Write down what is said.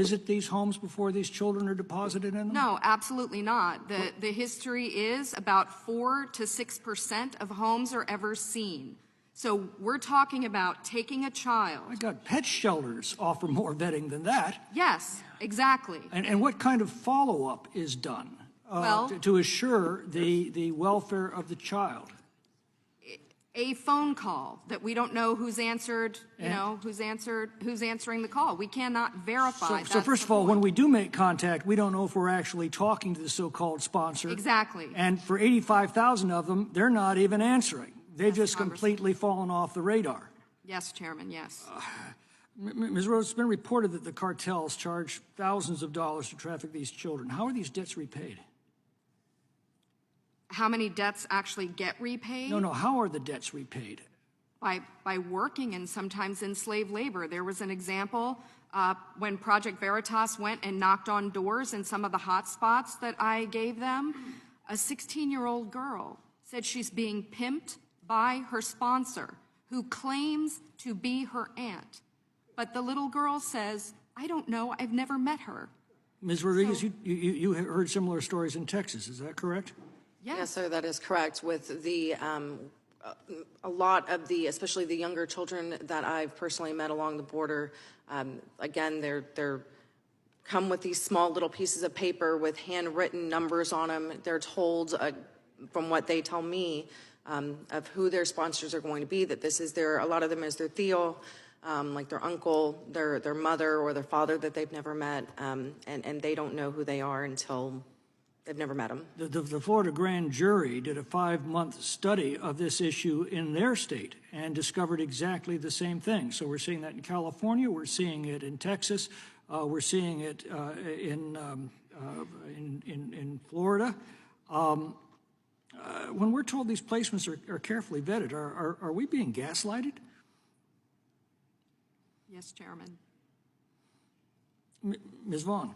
visit these homes before these children are deposited in them? No, absolutely not. The history is about 4 to 6% of homes are ever seen. So we're talking about taking a child. My God, pet shelters offer more vetting than that. Yes, exactly. And what kind of follow-up is done to assure the welfare of the child? A phone call that we don't know who's answered, who's answering the call. We cannot verify. So first of all, when we do make contact, we don't know if we're actually talking to the so-called sponsor. Exactly. And for 85,000 of them, they're not even answering. They've just completely fallen off the radar. Yes, Chairman, yes. Ms. Rose, it's been reported that the cartels charge thousands of dollars to traffic these children. How are these debts repaid? How many debts actually get repaid? No, how are the debts repaid? By working and sometimes in slave labor. There was an example when Project Veritas went and knocked on doors in some of the hot spots that I gave them. A 16-year-old girl said she's being pimped by her sponsor, who claims to be her aunt. But the little girl says, I don't know, I've never met her. Ms. Rodriguez, you heard similar stories in Texas, is that correct? Yes, sir, that is correct. With the a lot of the, especially the younger children that I've personally met along the border, again, they're come with these small little pieces of paper with handwritten numbers on them. They're told, from what they tell me, of who their sponsors are going to be, that this is a lot of them is their tío, like their uncle, their mother or their father that they've never met, and they don't know who they are until they've never met them. The Florida grand jury did a 5-month study of this issue in their state and discovered exactly the same thing. So we're seeing that in California, we're seeing it in Texas, we're seeing it in Florida. When we're told these placements are carefully vetted, are we being gaslighted? Yes, Chairman. Ms. Vaughn.